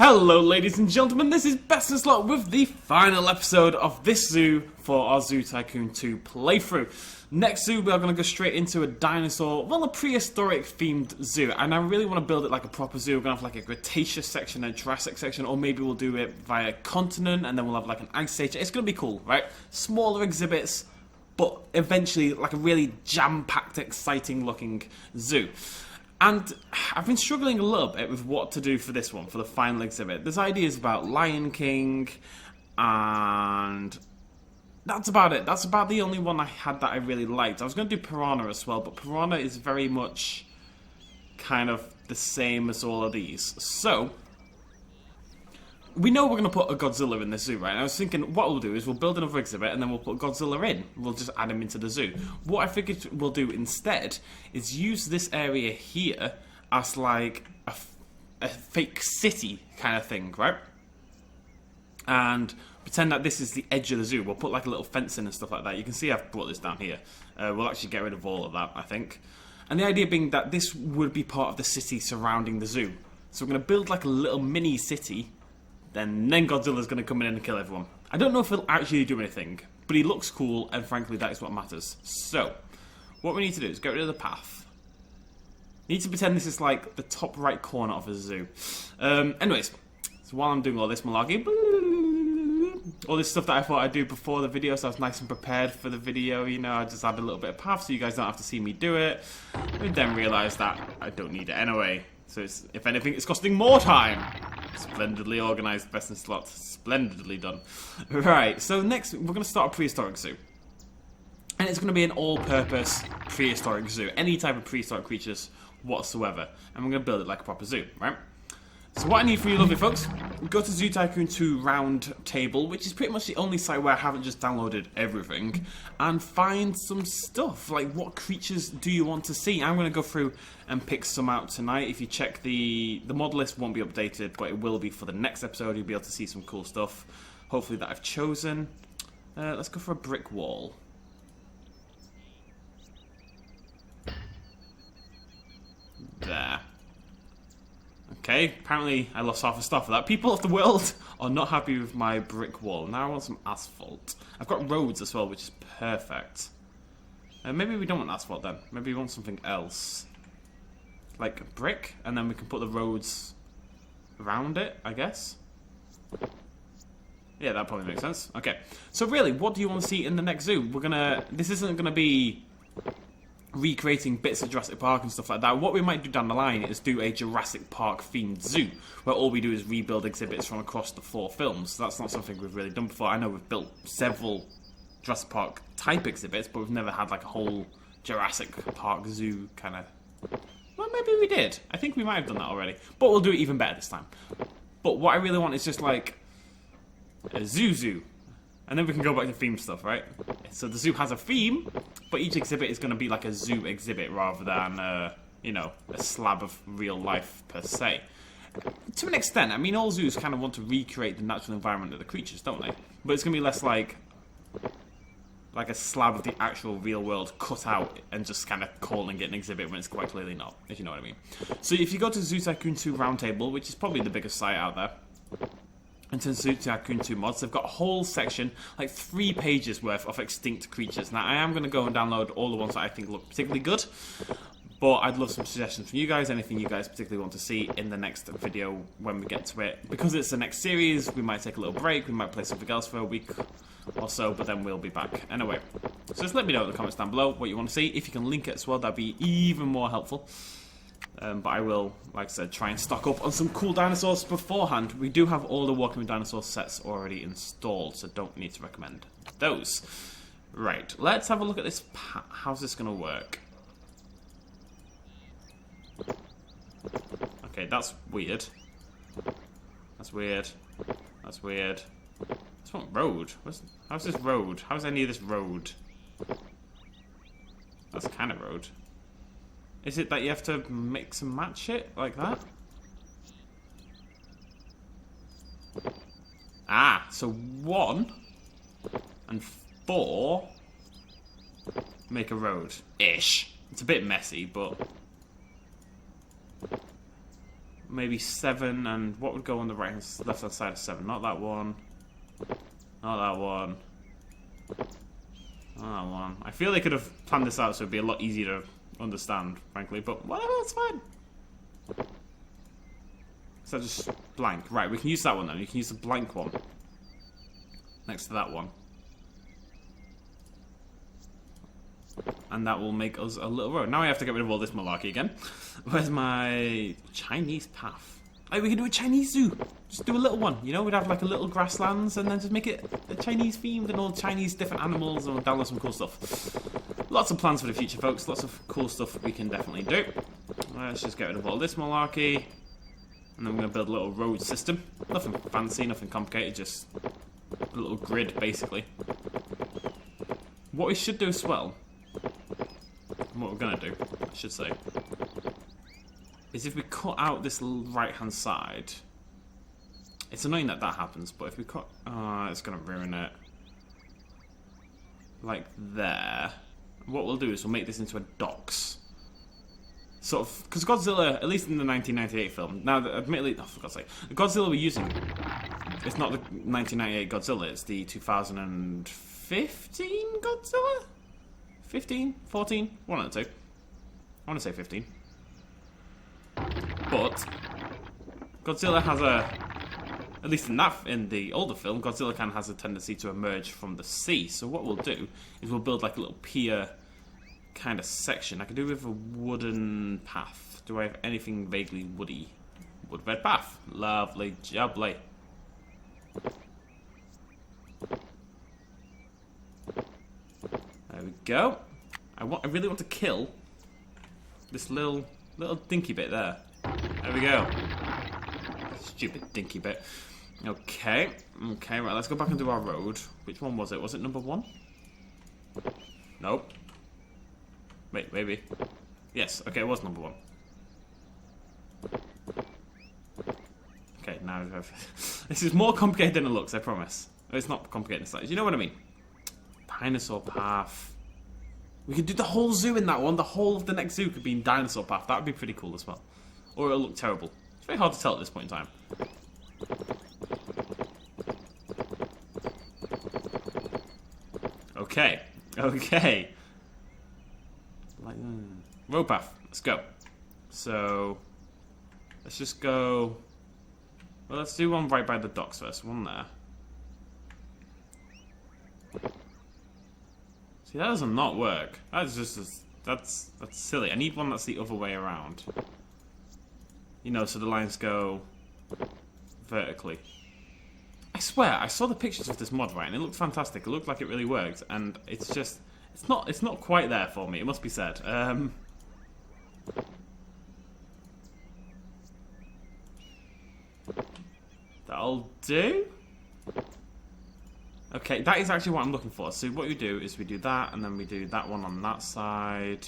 Hello ladies and gentlemen, this is BestInSlot with the final episode of this zoo for our Zoo Tycoon 2 playthrough. Next zoo we are going to go straight into a dinosaur, well a prehistoric themed zoo, and I really want to build it like a proper zoo. We're going to have like a Cretaceous section, a Jurassic section, or maybe we'll do it via continent and then we'll have like an Ice Age. It's going to be cool, right? Smaller exhibits, but eventually like a really jam-packed, exciting looking zoo. And I've been struggling a little bit with what to do for this one, for the final exhibit. There's ideas about Lion King, and that's about it. That's about the only one I had that I really liked. I was going to do Piranha as well, but Piranha is very much kind of the same as all of these. So, we know we're going to put a Godzilla in the zoo, right? And I was thinking what we'll do is we'll build another exhibit and then we'll put Godzilla in. We'll just add him into the zoo. What I figured we'll do instead is use this area here as like a fake city kind of thing, right? And pretend that this is the edge of the zoo. We'll put like a little fence in and stuff like that. You can see I've brought this down here. We'll actually get rid of all of that, I think. And the idea being that this would be part of the city surrounding the zoo. So we're going to build like a little mini city. Then Godzilla's going to come in and kill everyone. I don't know if he'll actually do anything, but he looks cool, and frankly, that is what matters. So, what we need to do is get rid of the path. Need to pretend this is like the top right corner of a zoo. Anyways, so while I'm doing all this malarkey, all this stuff that I thought I'd do before the video, so I was nice and prepared for the video, you know, I just add a little bit of path so you guys don't have to see me do it. And then realise that I don't need it anyway. So, if anything, it's costing more time. Splendidly organised, BestInSlot. Splendidly done. Right, so next we're going to start a prehistoric zoo. And it's going to be an all-purpose prehistoric zoo. Any type of prehistoric creatures whatsoever. And we're going to build it like a proper zoo, right? So what I need from you lovely folks, go to Zoo Tycoon 2 Round Table, which is pretty much the only site where I haven't just downloaded everything, and find some stuff. Like, what creatures do you want to see? I'm going to go through and pick some out tonight. If you check the mod list won't be updated, but it will be for the next episode. You'll be able to see some cool stuff, hopefully that I've chosen. Let's go for a brick wall. There. Okay, apparently I lost half the stuff for that. People of the world are not happy with my brick wall. Now I want some asphalt. I've got roads as well, which is perfect. Maybe we don't want asphalt then. Maybe we want something else. Like brick, and then we can put the roads around it, I guess. Yeah, that probably makes sense. Okay, so really, what do you want to see in the next zoo? This isn't gonna be recreating bits of Jurassic Park and stuff like that. What we might do down the line is do a Jurassic Park themed zoo, where all we do is rebuild exhibits from across the 4 films. That's not something we've really done before. I know we've built several Jurassic Park type exhibits, but we've never had like a whole Jurassic Park zoo kind of... Well, maybe we did. I think we might have done that already. But we'll do it even better this time. But what I really want is just like a zoo. And then we can go back to theme stuff, right? So the zoo has a theme, but each exhibit is going to be like a zoo exhibit rather than, you know, a slab of real life per se. To an extent, I mean, all zoos kind of want to recreate the natural environment of the creatures, don't they? But it's going to be less like a slab of the actual real world cut out and just kind of calling it an exhibit when it's quite clearly not, if you know what I mean. So if you go to Zoo Tycoon 2 Roundtable, which is probably the biggest site out there, and to Zoo Tycoon 2 mods, they've got a whole section, like 3 pages worth of extinct creatures. Now, I am going to go and download all the ones that I think look particularly good, but I'd love some suggestions from you guys, anything you guys particularly want to see in the next video when we get to it. Because it's the next series, we might take a little break, we might play something else for a week or so, but then we'll be back. Anyway, so just let me know in the comments down below what you want to see. If you can link it as well, that'd be even more helpful. But I will, like I said, try and stock up on some cool dinosaurs beforehand. We do have all the Walking with Dinosaurs sets already installed, so don't need to recommend those. Right, let's have a look at this. How's this going to work? Okay, that's weird. That's weird. That's weird. This one road. How's this road? How's any of this road? That's kind of road. Is it that you have to mix and match it like that? Ah, so 1 and 4 make a road-ish. It's a bit messy, but maybe 7, and what would go on the left hand side of 7? Not that one. Not that one. Not that one. I feel they could have planned this out so it'd be a lot easier to understand, frankly, but whatever, it's fine. So just blank. Right, we can use that one then. You can use the blank one next to that one. And that will make us a little road. Now I have to get rid of all this malarkey again. Where's my Chinese path? Hey, we can do a Chinese zoo. Just do a little one, you know? We'd have like a little grasslands and then just make it a Chinese themed and all Chinese different animals, and we'll download some cool stuff. Lots of plans for the future, folks. Lots of cool stuff we can definitely do. Let's just get rid of all this malarkey. And then we're going to build a little road system. Nothing fancy, nothing complicated, just a little grid, basically. What we should do as well, and what we're going to do, I should say, is if we cut out this right-hand side, it's annoying that that happens, but if we cut, it's going to ruin it, like there, what we'll do is we'll make this into a docks. Sort of, because Godzilla, at least in the 1998 film, now, admittedly, oh, for God's sake, the Godzilla we're using, it's not the 1998 Godzilla, it's the 2015 Godzilla? 15? 14? One of the two. I want to say 15. But Godzilla has at least in the older film, Godzilla kind of has a tendency to emerge from the sea. So what we'll do is we'll build like a little pier kind of section. I could do with a wooden path. Do I have anything vaguely woody? Woodbed path. Lovely jubbly. There we go. I really want to kill this little dinky bit there. There we go. Stupid dinky bit. Okay. Okay, right, let's go back and do our road. Which one was it? Was it number 1? Nope. Wait, maybe. Yes, okay, it was number 1. Okay, now we have... This is more complicated than it looks, I promise. It's not complicated in size. You know what I mean? Dinosaur path. We could do the whole zoo in that one. The whole of the next zoo could be in dinosaur path. That would be pretty cool as well. Or it'll look terrible. It's very hard to tell at this point in time. Okay. Okay. Road path. Let's go. So, let's just go... Well, let's do one right by the docks first. One there. See, that doesn't not work. That's just... That's silly. I need one that's the other way around. You know, so the lines go vertically. I swear, I saw the pictures of this mod, right, and it looked fantastic. It looked like it really worked, and it's just... It's not quite there for me, it must be said. That'll do. Okay, that is actually what I'm looking for. So what we do is we do that, and then we do that one on that side.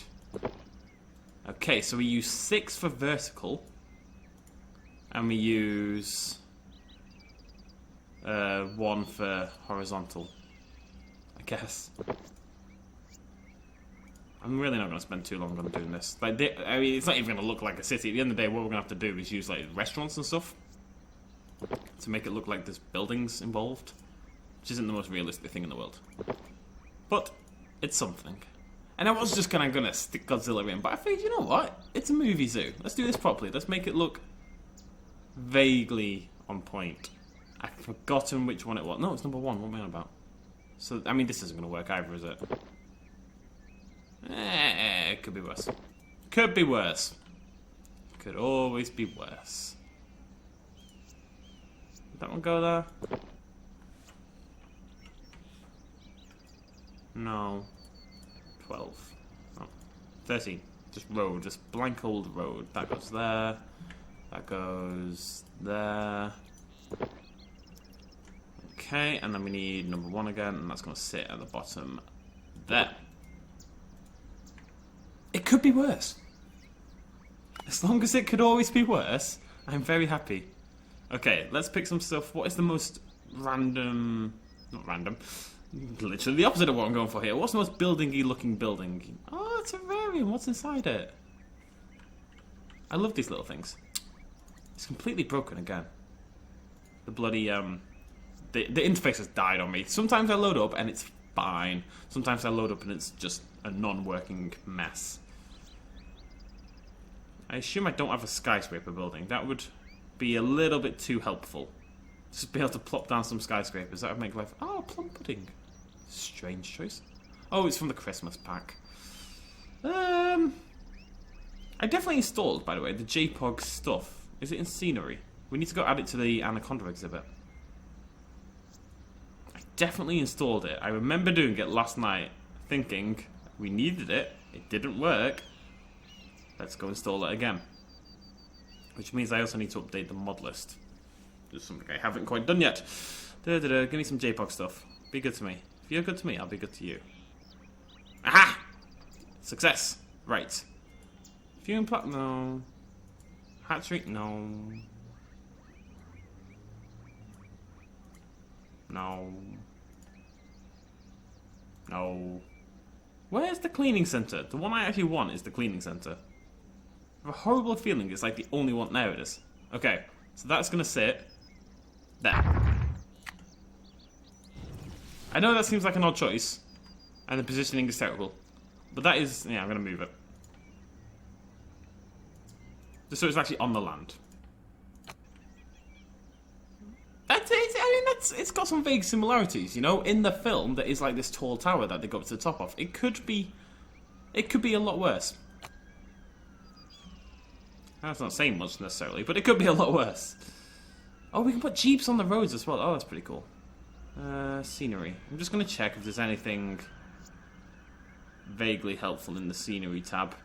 Okay, so we use 6 for vertical, and we use 1 for horizontal, I guess. I'm really not going to spend too long on doing this. Like, I mean, it's not even going to look like a city. At the end of the day, what we're going to have to do is use like restaurants and stuff to make it look like there's buildings involved, which isn't the most realistic thing in the world. But it's something. And I was just kind of going to stick Godzilla in, but I figured, you know what? It's a movie zoo. Let's do this properly. Let's make it look vaguely on point. I've forgotten which one it was. No, it's number 1. What am I on about? So, I mean, this isn't going to work either, is it? It could be worse. Could be worse. Could always be worse. Did that one go there? No. 12. Oh. 13. Just road. Just blank old road. That goes there. That goes there. Okay, and then we need number 1 again, and that's going to sit at the bottom there. It could be worse. As long as it could always be worse, I'm very happy. Okay, let's pick some stuff. What is the most random... Not random. Literally the opposite of what I'm going for here. What's the most building-y looking building? Oh, it's a terrarium. What's inside it? I love these little things. It's completely broken again. The bloody, the interface has died on me. Sometimes I load up and it's fine. Sometimes I load up and it's just a non-working mess. I assume I don't have a skyscraper building. That would be a little bit too helpful. Just be able to plop down some skyscrapers. That would make life... Oh, plum pudding. Strange choice. Oh, it's from the Christmas pack. I definitely installed, by the way, the JPOG stuff. Is it in scenery? We need to go add it to the Anaconda exhibit. I definitely installed it. I remember doing it last night, thinking we needed it. It didn't work. Let's go install it again. Which means I also need to update the mod list. Just something I haven't quite done yet. Give me some JPOG stuff. Be good to me. If you're good to me, I'll be good to you. Aha! Success. Right. Fume plat... No. Hatchery... No. No. No. Where's the cleaning center? The one I actually want is the cleaning center. I have a horrible feeling it's like the only one. There it is. Okay. So that's going to sit there. I know that seems like an odd choice, and the positioning is terrible, but that is, yeah, I'm going to move it. Just so it's actually on the land. That's it. I mean, it's got some vague similarities, you know. In the film, there is like this tall tower that they go up to the top of. It could be a lot worse. That's not saying much necessarily, but it could be a lot worse. Oh, we can put jeeps on the roads as well. Oh, that's pretty cool. Scenery. I'm just going to check if there's anything vaguely helpful in the scenery tab.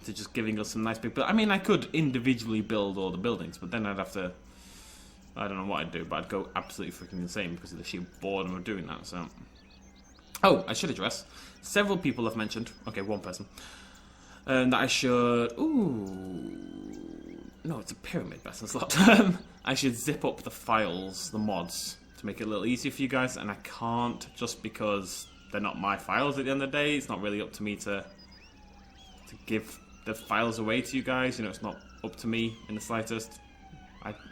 To just giving us some nice big... I mean, I could individually build all the buildings, but then I'd have to... I don't know what I'd do, but I'd go absolutely freaking insane because of the sheer boredom of doing that, so... Oh, I should address. Several people have mentioned... Okay, one person. That I should... Ooh... No, it's a pyramid, BestInSlot. I should zip up the files, the mods, to make it a little easier for you guys, and I can't just because they're not my files at the end of the day. It's not really up to me to give the files away to you guys. You know, it's not up to me in the slightest.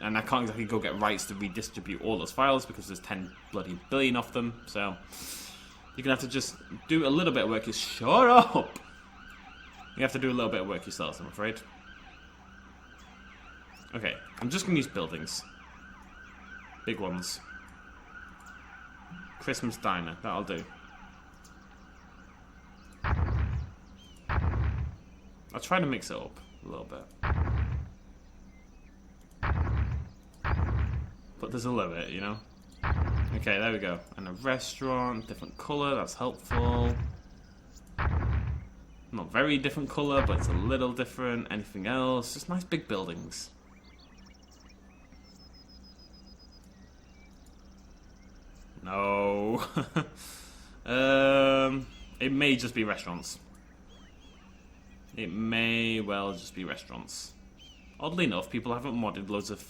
And I can't exactly go get rights to redistribute all those files because there's 10 bloody billion of them. So you're gonna have to just do a little bit of work. Shut up! You have to do a little bit of work yourselves, I'm afraid. Okay, I'm just gonna use buildings. Big ones. Christmas diner, that'll do. I'll try to mix it up a little bit. But there's a limit, you know? Okay, there we go. And a restaurant, different colour, that's helpful. Not very different colour, but it's a little different. Anything else? Just nice big buildings. No. It may just be restaurants. It may well just be restaurants. Oddly enough, people haven't modded loads of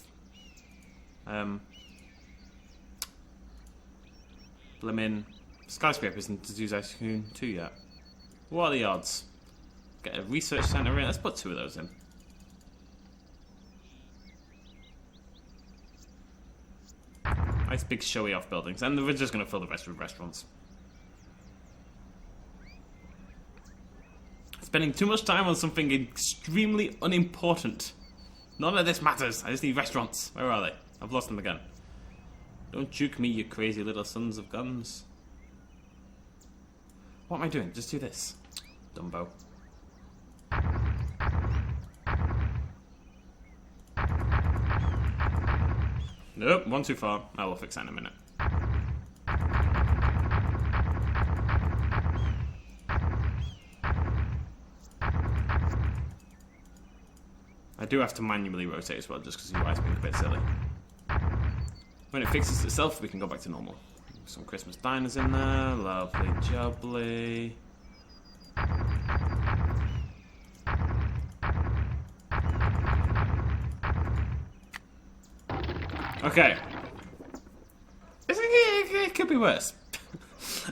blimmin' skyscrapers into Zoo Tycoon 2 yet. What are the odds? Get a research centre in. Let's put 2 of those in. Nice big showy off buildings, and we're just going to fill the rest with restaurants. Spending too much time on something extremely unimportant. None of this matters. I just need restaurants. Where are they? I've lost them again. Don't juke me, you crazy little sons of guns. What am I doing? Just do this. Dumbo. Nope, one too far. I will fix that in a minute. I do have to manually rotate as well, just because the UI's being a bit silly. When it fixes itself, we can go back to normal. Some Christmas diners in there. Lovely jubbly. Okay. It could be worse.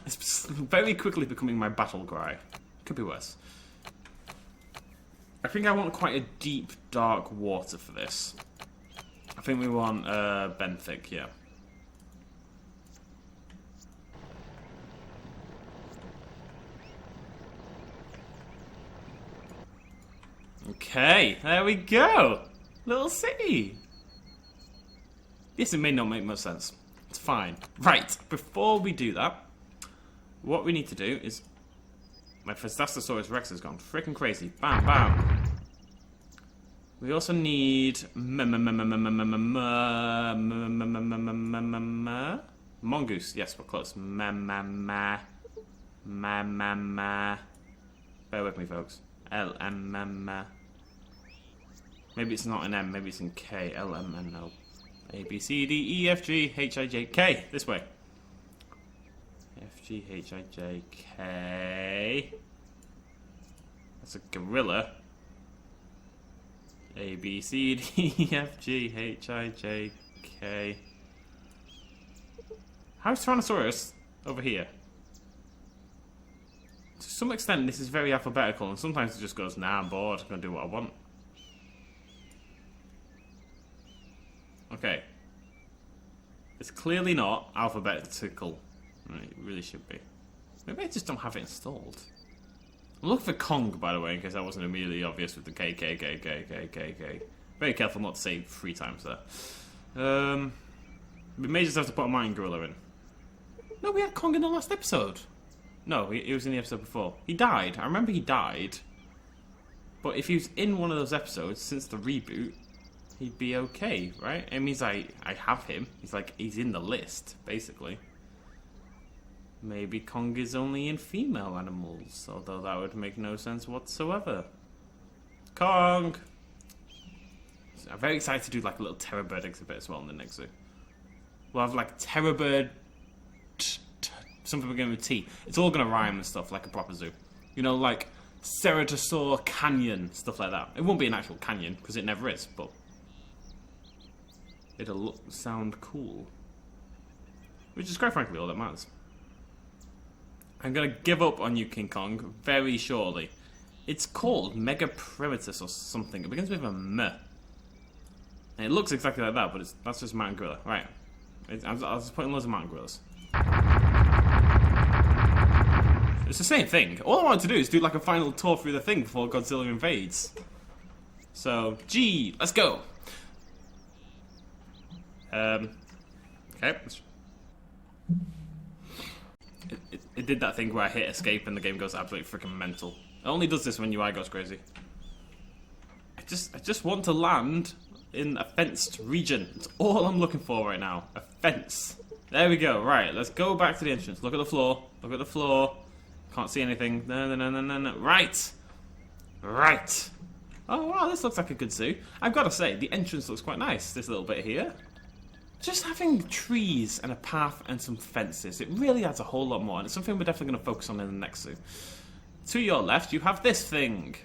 It's very quickly becoming my battle cry. Could be worse. I think I want quite a deep, dark water for this. I think we want benthic, yeah. Okay, there we go. Little city. This may not make much sense. It's fine. Right, before we do that, what we need to do is... My Phasdastosaurus Rex has gone freaking crazy. Bam, bam. We also need... Mongoose. Yes, we're close. Bear with me, folks. Maybe it's not an M, maybe it's in K. L, M, N, O. A, B, C, D, E, F, G, H, I, J, K. This way. F, G, H, I, J, K. That's a gorilla. A, B, C, D, E, F, G, H, I, J, K. How's Tyrannosaurus over here? To some extent, this is very alphabetical, and sometimes it just goes, nah, I'm bored, I'm gonna do what I want. Okay. It's clearly not alphabetical. It really should be. Maybe I just don't have it installed. I'm looking for Kong, by the way, in case that wasn't immediately obvious with the K, K, K, K, K, K, K. Very careful not to say 3 times there. We may just have to put a mountain gorilla in. No, we had Kong in the last episode. No, he was in the episode before. He died. I remember he died. But if he was in one of those episodes since the reboot, he'd be okay, right? It means I have him. He's in the list, basically. Maybe Kong is only in female animals, although that would make no sense whatsoever. Kong! So I'm very excited to do like a little terror bird exhibit as well in the next zoo. We'll have like terror bird, something beginning with T. It's all gonna rhyme and stuff like a proper zoo. You know, like Ceratosaur Canyon, stuff like that. It won't be an actual canyon because it never is, but it'll sound cool. Which is quite frankly all that matters. I'm gonna give up on you, King Kong, very shortly. It's called Megaprimitus or something. It begins with a M. And it looks exactly like that, but that's just mountain gorilla. Right. I was just putting loads of mountain gorillas. It's the same thing. All I wanted to do is do like a final tour through the thing before Godzilla invades. So, G, let's go. Okay. It did that thing where I hit escape and the game goes absolutely freaking mental. It only does this when UI goes crazy. I just want to land in a fenced region. That's all I'm looking for right now. A fence. There we go. Right, let's go back to the entrance. Look at the floor. Look at the floor. Can't see anything. No. Right. Right. Oh, wow, this looks like a good zoo. I've got to say, the entrance looks quite nice, this little bit here. Just having trees and a path and some fences, it really adds a whole lot more, and it's something we're definitely going to focus on in the next zoo. To your left, you have this thing.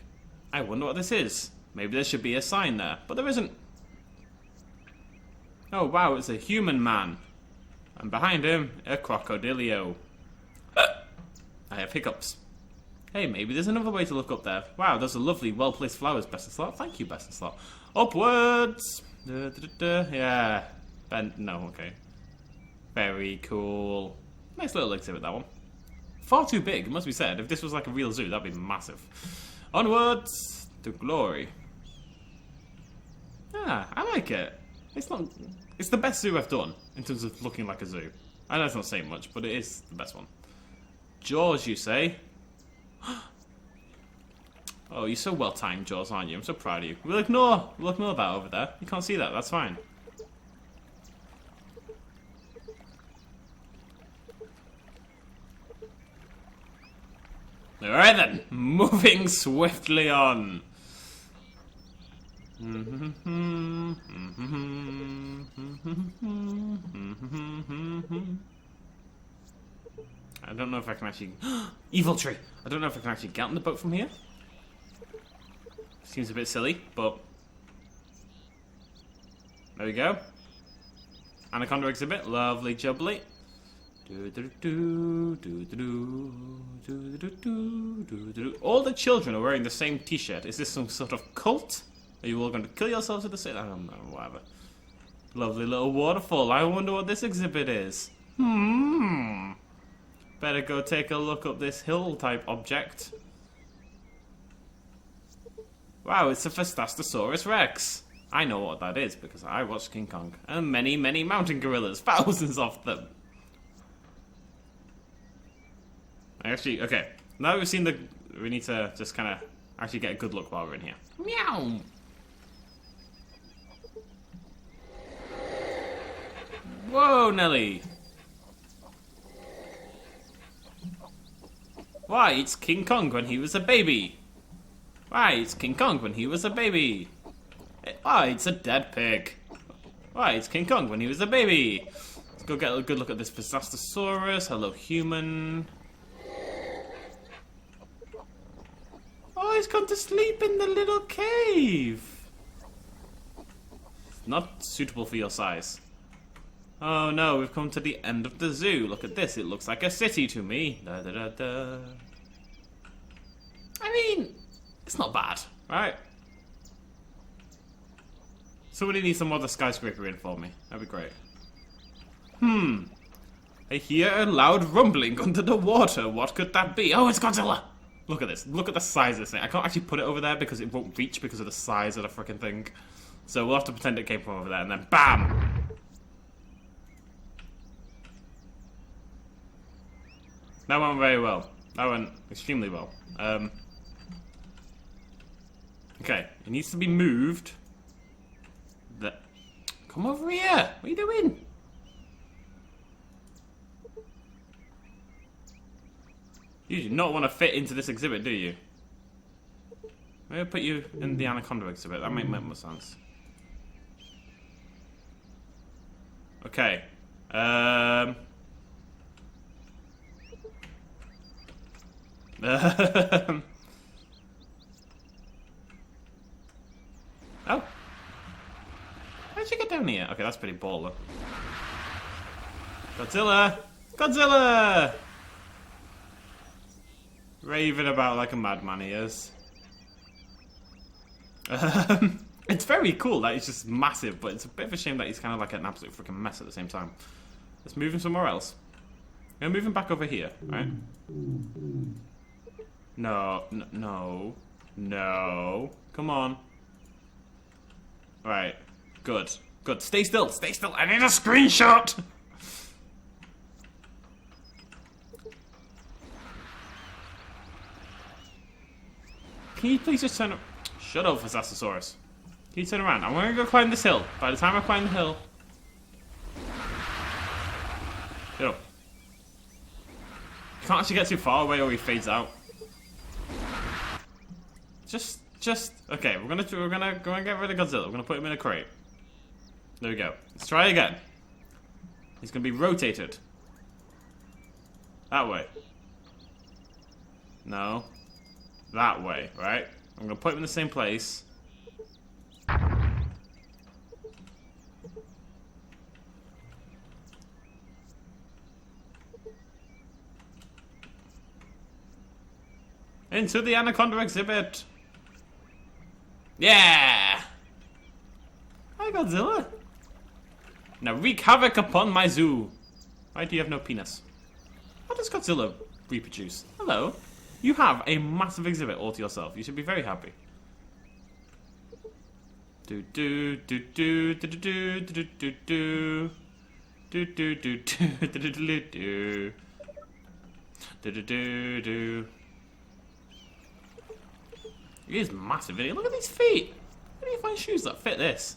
I wonder what this is. Maybe there should be a sign there, but there isn't. Oh, wow, it's a human man. And behind him, a crocodilio. I have hiccups. Hey, maybe there's another way to look up there. Wow, those are lovely, well-placed flowers, BestInSlot. Thank you, BestInSlot. Upwards! Yeah. No, okay. Very cool. Nice little exhibit, that one. Far too big, it must be said. If this was like a real zoo, that'd be massive. Onwards to glory. Ah, I like it. It's the best zoo I've done in terms of looking like a zoo. I know it's not saying much, but it is the best one. Jaws, you say? Oh, you're so well-timed, Jaws, aren't you? I'm so proud of you. We'll ignore that over there. You can't see that, that's fine. Alright then, moving swiftly on. I don't know if I can actually... Evil tree! I don't know if I can actually get on the boat from here. Seems a bit silly, but... There we go. Anaconda exhibit, lovely jubbly. All the children are wearing the same t-shirt. Is this some sort of cult? Are you all going to kill yourselves at the same? I don't know, whatever. Lovely little waterfall. I wonder what this exhibit is. Better go take a look up this hill type object. Wow, it's a Phastastrosaurus Rex. I know what that is because I watched King Kong. And many, many mountain gorillas. Thousands of them. Actually, okay. Now that we've seen the... We need to just kind of actually get a good look while we're in here. Meow! Whoa, Nelly! Why, it's King Kong when he was a baby. Why, it's King Kong when he was a baby. Why, it's a dead pig. Why, it's King Kong when he was a baby. Let's go get a good look at this Phastastrosaurus. Hello, human. Oh, he's gone to sleep in the little cave. Not suitable for your size. Oh no, we've come to the end of the zoo. Look at this, it looks like a city to me. Da, da, da, da. I mean, it's not bad, right? Somebody needs some other skyscraper in for me. That'd be great. I hear a loud rumbling under the water. What could that be? Oh, it's Godzilla! Look at this. Look at the size of this thing. I can't actually put it over there because it won't reach because of the size of the freaking thing. So we'll have to pretend it came from over there and then BAM! That went very well. That went extremely well. Okay, it needs to be moved. Come over here! What are you doing? You do not want to fit into this exhibit, do you? Maybe I'll put you in the anaconda exhibit. That might make more sense. Okay. Oh. How'd you get down here? Okay, that's pretty baller. Godzilla! Godzilla! Raving about like a madman he is. It's very cool that he's just massive, but it's a bit of a shame that he's kind of like an absolute freaking mess at the same time. Let's move him somewhere else. I'm gonna move him back over here, right? No, no, no. Come on. Right. Good. Good. Stay still. Stay still. I need a screenshot! Can you please just turn up? Shut up, Phastastrosaurus. Can you turn around? I'm gonna go climb this hill. By the time I climb the hill... Shut up. You can't actually get too far away or he fades out. Just okay. We're gonna go and get rid of Godzilla. We're gonna put him in a crate. There we go. Let's try again. He's gonna be rotated. That way. No. That way, right? I'm gonna put him in the same place. Into the anaconda exhibit. Yeah! Hi, Godzilla. Now wreak havoc upon my zoo. Why do you have no penis? How does Godzilla reproduce? Hello. You have a massive exhibit all to yourself. You should be very happy. Do do do do do do do do do do do do do do do do do do do. It is massive, isn't it? Look at these feet. Where do you find shoes that fit this?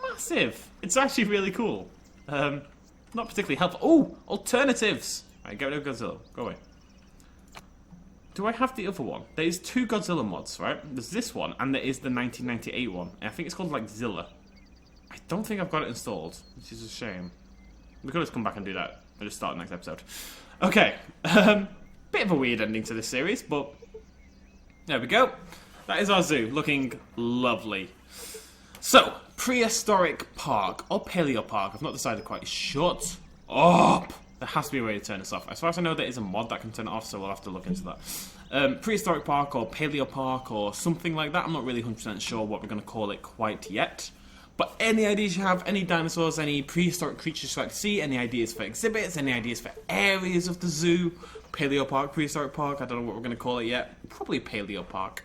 Massive. It's actually really cool. Not particularly helpful. Oh, alternatives. Right, get rid of Godzilla. Go away. Do I have the other one? There is two Godzilla mods, right? There's this one, and there is the 1998 one. I think it's called, like, Zilla. I don't think I've got it installed, which is a shame. We could just come back and do that. I'll just start the next episode. Okay. Bit of a weird ending to this series, but there we go. That is our zoo, looking lovely. So, Prehistoric Park or Paleo Park. I've not decided quite. Shut up. There has to be a way to turn this off. As far as I know, there is a mod that can turn it off, so we'll have to look into that. Prehistoric Park or Paleo Park or something like that. I'm not really 100% sure what we're going to call it quite yet. But any ideas you have, any dinosaurs, any prehistoric creatures you'd like to see, any ideas for exhibits, any ideas for areas of the zoo, Paleo Park, Prehistoric Park, I don't know what we're going to call it yet. Probably Paleo Park.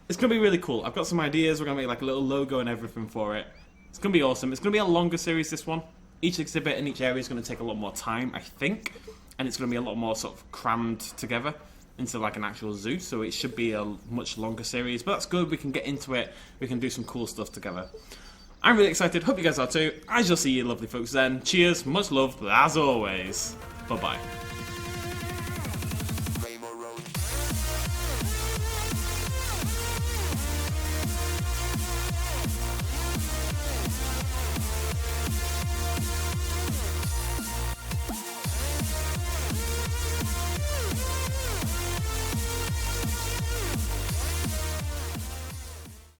It's going to be really cool. I've got some ideas. We're going to make like a little logo and everything for it. It's going to be awesome. It's going to be a longer series, this one. Each exhibit and each area is going to take a lot more time, I think. And it's going to be a lot more sort of crammed together into like an actual zoo. So it should be a much longer series. But that's good. We can get into it. We can do some cool stuff together. I'm really excited. Hope you guys are too. I shall see you lovely folks then. Cheers. Much love. As always. Bye-bye.